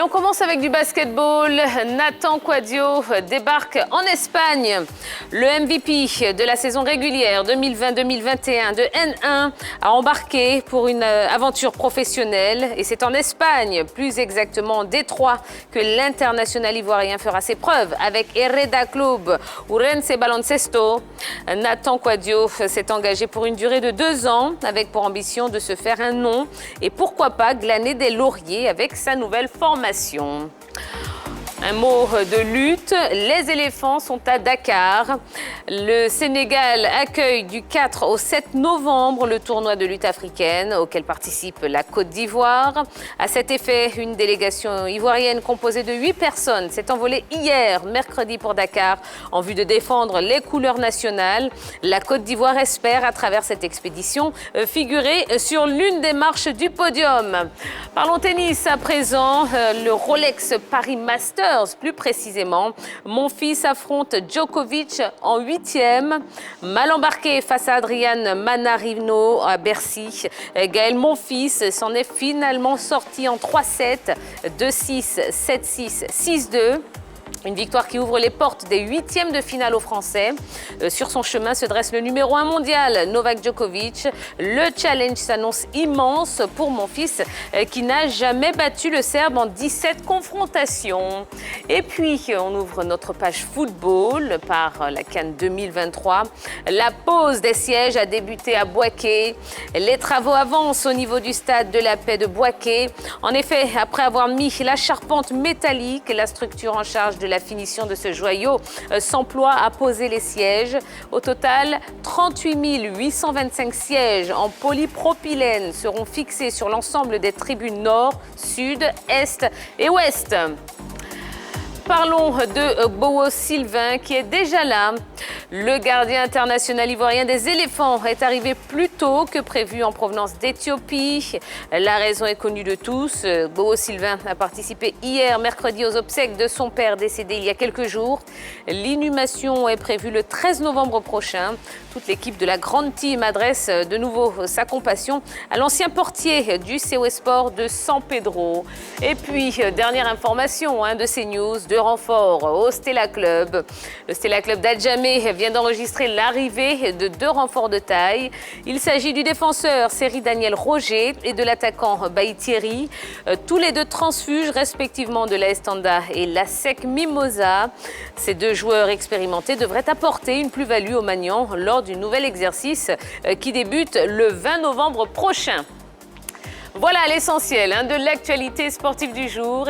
on commence avec du basketball. Nathan Quadio débarque en Espagne. Le MVP de la saison régulière 2020-2021 de N1 a embarqué pour une aventure professionnelle. Et c'est en Espagne, plus exactement en Détroit, que l'international ivoirien fera ses preuves avec Hereda Club Ourense Baloncesto. Nathan Quadio s'est engagé pour une durée de 2 ans avec pour ambition de se faire un nom et pourquoi pas glaner des lauriers avec sa nouvelle formation. Un mot de lutte, les éléphants sont à Dakar. Le Sénégal accueille du 4 au 7 novembre le tournoi de lutte africaine auquel participe la Côte d'Ivoire. À cet effet, une délégation ivoirienne composée de 8 personnes s'est envolée hier, mercredi pour Dakar, en vue de défendre les couleurs nationales. La Côte d'Ivoire espère, à travers cette expédition, figurer sur l'une des marches du podium. Parlons tennis à présent, le Rolex Paris Masters. Plus précisément, Monfils affronte Djokovic en 8e. Mal embarqué face à Adrian Mannarino à Bercy, Gaël Monfils s'en est finalement sorti en 3-7, 2-6, 7-6, 6-2. Une victoire qui ouvre les portes des 8e de finale aux Français. Sur son chemin se dresse le numéro 1 mondial, Novak Djokovic. Le challenge s'annonce immense pour Monfils, qui n'a jamais battu le Serbe en 17 confrontations. Et puis, on ouvre notre page football par la CAN 2023. La pose des sièges a débuté à Bouaké. Les travaux avancent au niveau du stade de la Paix de Bouaké. En effet, après avoir mis la charpente métallique, la structure en charge de la finition de ce joyau s'emploie à poser les sièges. Au total, 38 825 sièges en polypropylène seront fixés sur l'ensemble des tribunes nord, sud, est et ouest. Parlons de Bowo Sylvain qui est déjà là. Le gardien international ivoirien des éléphants est arrivé plus tôt que prévu en provenance d'Éthiopie. La raison est connue de tous. Bowo Sylvain a participé hier, mercredi, aux obsèques de son père décédé il y a quelques jours. L'inhumation est prévue le 13 novembre prochain. Toute l'équipe de la grande team adresse de nouveau sa compassion à l'ancien portier du COS Sport de San Pedro. Et puis, dernière information de CNews, de renfort au Stella Club. Le Stella Club d'Adjamé vient d'enregistrer l'arrivée de 2 renforts de taille. Il s'agit du défenseur Seri Daniel Roger et de l'attaquant Baï Thierry. Tous les 2 transfuges respectivement de la Estanda et la SEC Mimosa. Ces 2 joueurs expérimentés devraient apporter une plus-value au Magnan lors du nouvel exercice qui débute le 20 novembre prochain. Voilà l'essentiel de l'actualité sportive du jour.